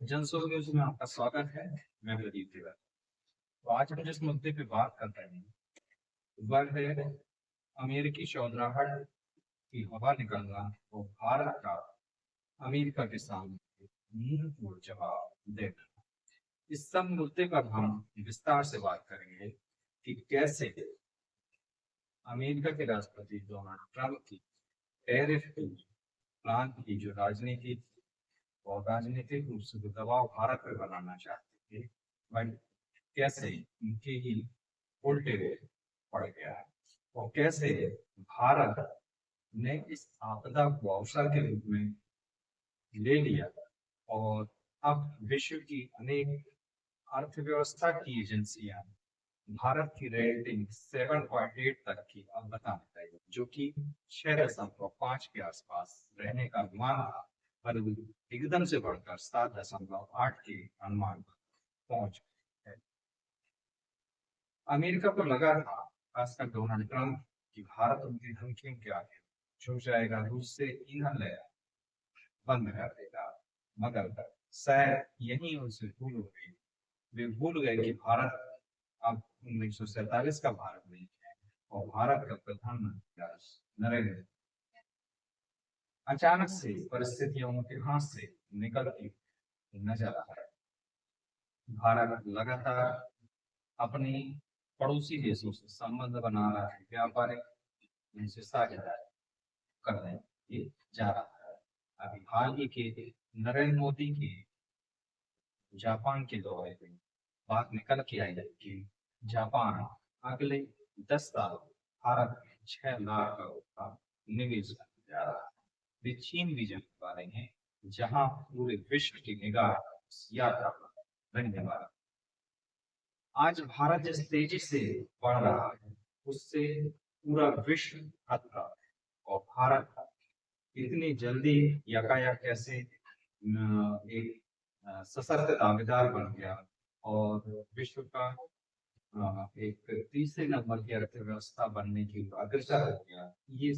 जनसुख news में आपका स्वागत है। मैं प्रदीप तिवारी। तो आज हम जिस मुद्दे पे बात कर रहे हैं वह है अमेरिकी चौधराहट की हवा निकलना और भारत का अमेरिका के सामने मुंह तोड़ जवाब देना। इस सब मुद्दे पर हम विस्तार से बात करेंगे कि कैसे अमेरिका के राष्ट्रपति डोनाल्ड ट्रंप की टैरिफ प्लान की जो राजनीति और राजनीतिक रूप से जो दबाव भारत पर बनाना चाहते थे वह कैसे उनके ही उल्टे पड़ गया है और कैसे भारत ने इस आपदा को अवसर के रूप में ले लिया और अब विश्व की अनेक अर्थव्यवस्था की एजेंसियां भारत की रेटिंग 7.8 तक की अब बताने लगी, जो कि 6.5 के आसपास रहने का अनुमान था, पर एकदम से बढ़कर 7.8 के अनुमान पर पहुंच गई है। अमेरिका को लगा था, खासकर डोनाल्ड ट्रंप, कि भारत उनकी धमकियों के आगे झुक जाएगा, रूस से ईंधन लेना बंद कर देगा। मगर शायद यही उनसे भूल हो गई। वे भूल गए कि भारत अब 1947 का भारत नहीं है और भारत का प्रधानमंत्री आज नरेंद्र मोदी अचानक से परिस्थितियों के हाथ से निकलती नजर आ रहा है। भारत लगातार अपनी पड़ोसी देशों से संबंध बना रहा है, व्यापारिक उनसे साझेदारी करने ये जा रहा है। अभी हाल ही के नरेंद्र मोदी के जापान के दौरे में बात निकल के आई है कि जापान अगले 10 साल भारत में 6 लाख करोड़ का निवेश करने जा रहा है। वे चीन भी जाने वाले हैं, जहां पूरे विश्व की निगाह उस यात्रा पर रहने वाला है। आज भारत जिस तेजी से बढ़ रहा है उससे पूरा विश्व खतरा है और भारत इतनी जल्दी यकायक कैसे एक सशक्त दावेदार बन गया और विश्व का एक तीसरे नंबर की अर्थव्यवस्था बनने की अग्रसर हो गया, ये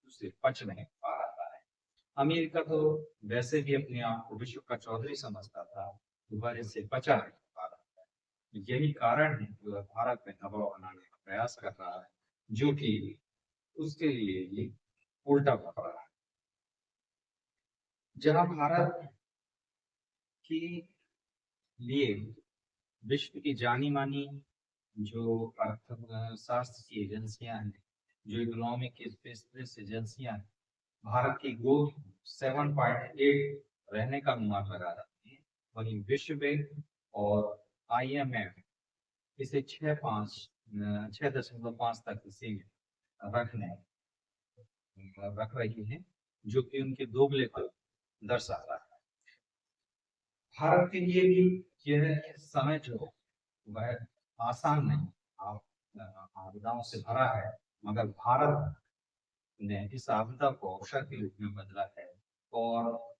उसे पच नहीं पा रहा है। अमेरिका तो वैसे भी अपने आप को विश्व का चौधरी समझता था, वह इससे बचा नहीं पा रहा है। यही कारण है कि वह भारत में दबाव बनाने का प्रयास कर रहा है, जो कि उसके लिए ये उल्टा पड़ रहा है। जहां भारत के लिए विश्व की जानी मानी जो अर्थशास्त्र की एजेंसियां हैं, जो इकोनॉमिक स्पेशलिस्ट एजेंसियां हैं, भारत की ग्रोथ 7.8 रहने का अनुमान लगा रही है। वहीं विश्व बैंक और IMF इसे 6.5 तक इसे रखने रख रही है, जो कि उनके दोगले को दर्शा रहा है। भारत के लिए भी यह समय जो वह आसान नहीं, आपदाओं से भरा है, मगर भारत ने इस आपदा को अवसर के रूप में बदला है और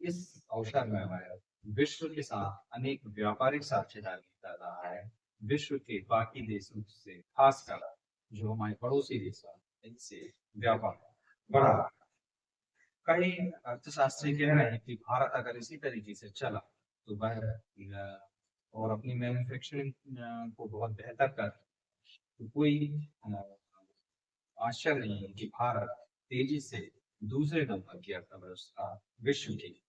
इस अवसर में वह विश्व के साथ अनेक व्यापारिक साझेदारी कर रहा है। विश्व के बाकी देशों से, खासकर जो हमारे पड़ोसी देश हैं, इनसे व्यापार बढ़ा रहा है। कई अर्थशास्त्री कह रहे हैं कि भारत अगर इसी तरीके से चला तो वह और अपनी मैन्युफैक्चरिंग को बहुत बेहतर कर, तो कोई आश्चर्य नहीं है कि भारत तेजी से दूसरे नंबर की अर्थव्यवस्था विश्व की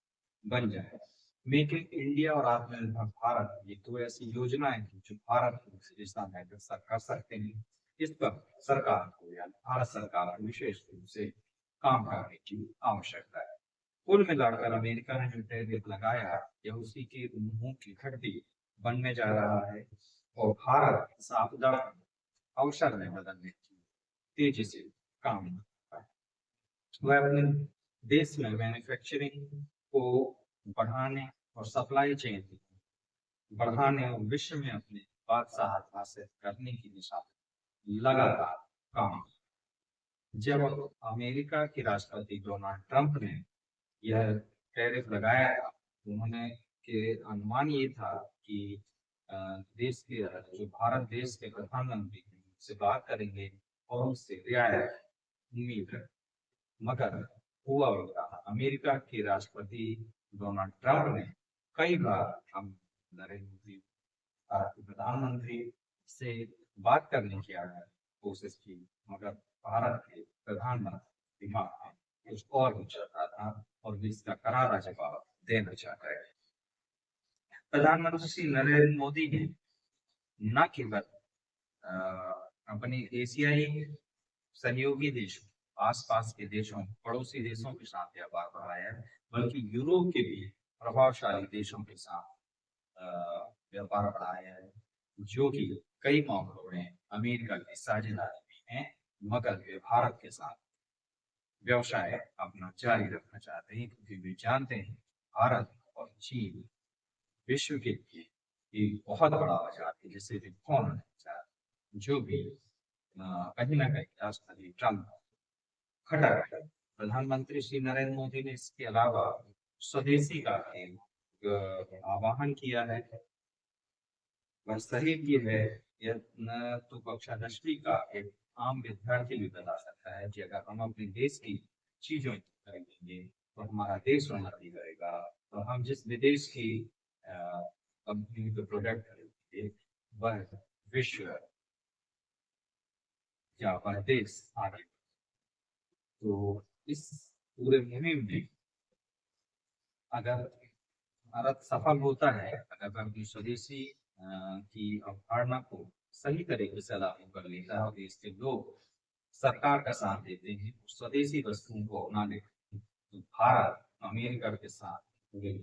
बन जाए। मेक इन इंडिया और आत्मनिर्भर भारत, ये तो ऐसी योजनाएं हैं जो भारत को इस दिशा में अग्रसर कर सकते हैं। इस पर सरकार को या भारत सरकार को विशेष रूप से काम करने की आवश्यकता है। कुल मिलाकर अमेरिका ने जो टैरिफ लगाया यह उसी के मुंह की घंटी बनने जा रहा है और भारत इस आपदा को अवसर में बदलने की तेजी से काम करता है। वह अपने देश में मैन्युफैक्चरिंग को बढ़ाने और सप्लाई चेन बढ़ाने और विश्व में अपने बादशाह हासिल करने की दिशा में लगातार काम। जब अमेरिका के राष्ट्रपति डोनाल्ड ट्रंप ने यह टैरिफ लगाया था, उन्होंने के अनुमान ये था कि देश के जो भारत देश के प्रधानमंत्री से बात करेंगे और उससे रियायत उम्मीद है। मगर हुआ उल्टा, अमेरिका के राष्ट्रपति डोनाल्ड ट्रंप ने कई बार हम नरेंद्र मोदी भारत के प्रधानमंत्री से बात करने की आगे कोशिश की, मगर भारत के प्रधानमंत्री दिमाग में कुछ और भी चल रहा था और वे इसका करारा जवाब देना चाह रहे हैं। प्रधानमंत्री श्री नरेंद्र मोदी ने न केवल अपने एशियाई सहयोगी देशों, आसपास के देशों, पड़ोसी देशों के साथ व्यापार बढ़ाया है, बल्कि यूरोप के भी प्रभावशाली देशों के साथ व्यापार बढ़ाया है, जो कि कई मामलों में अमेरिका की साझेदारी में है, मगर वे भारत के साथ व्यवसाय अपना जारी रखना चाहते हैं, क्योंकि वे जानते हैं भारत और चीन विश्व के लिए एक बहुत बड़ा बाजार है, जिसे वे कौन नहीं चाहते, जो भी कहीं ना कहीं राष्ट्रपति ट्रंप खटक है। प्रधानमंत्री श्री नरेंद्र मोदी ने इसके अलावा स्वदेशी का आह्वान किया है। वह सही भी है, यह न तो कक्षा 10वीं का एक आम विद्यार्थी भी बता सकता है कि अगर हम अपने देश की चीजों को खरीदेंगे तो हमारा देश उन्नति करेगा, तो हम जिस विदेश की कंपनी के प्रोडक्ट खरीदेंगे वह विश्व या वह देश आगे। तो इस पूरे मुहिम में अगर भारत सफल होता है, अगर वह अपनी स्वदेशी की अवधारणा को सही तरीके से लागू कर लेता है और देश के लोग सरकार का साथ देते हैं, स्वदेशी वस्तुओं को अपना लेते हैं, तो भारत अमेरिका के साथ पूरे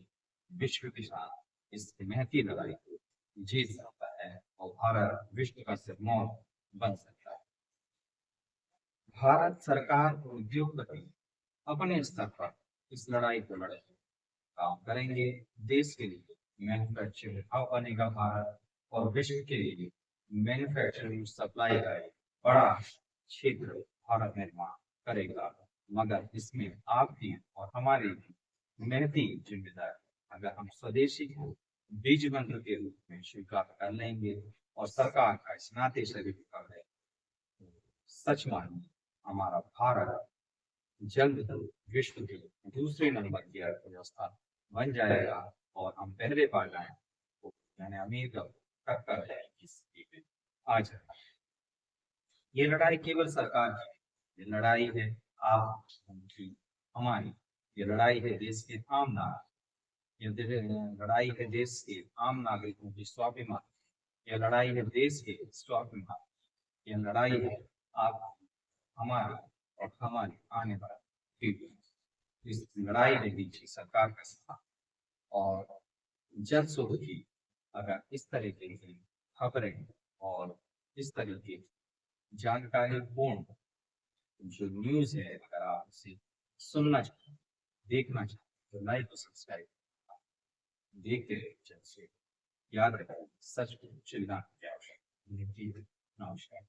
विश्व के साथ इस महती लड़ाई को जीत सकता है और भारत विश्व का सिरमौर बन सकता है। भारत सरकार और उद्योगपति अपने स्तर पर इस लड़ाई को लड़े काम करेंगे। देश के लिए मैन्युफैक्चरिंग हब बनेगा भारत, और विश्व के लिए मैन्युफैक्चरिंग सप्लाई का एक बड़ा क्षेत्र भारत निर्माण करेगा। मगर इसमें आपकी और हमारी भी महती जिम्मेदारी। अगर हम स्वदेशी को बीज मंत्र के रूप में स्वीकार कर लेंगे और सरकार का इस नाते से भी कर लेंगे, तो सच मानिए हमारा भारत जल्द विश्व के दूसरे नंबर की अर्थव्यवस्था बन जाएगा और हम पहले पा जाए यानी अमेरिका टक्कर जाएगी इस स्थिति में। आज ये लड़ाई केवल सरकार की, ये लड़ाई है आप उनकी हमारी, ये लड़ाई है देश के आम नागरिक, ये लड़ाई है देश के आम नागरिकों की स्वाभिमान, ये लड़ाई है देश के स्वाभिमान, ये लड़ाई है आप हमारी और हमारी आने वाली पीढ़ी। इस लड़ाई में पीछे सरकार का साथ और जन सुख की अगर इस तरीके की खबरें और इस तरीके की जानकारी पूर्ण जो न्यूज है, अगर आप इसे सुनना चाहते, देखना चाहते, तो लाइक और सब्सक्राइब देखते रहिए। जन से याद रखें, सच को चिल्लाने की आवश्यकता। नमस्कार।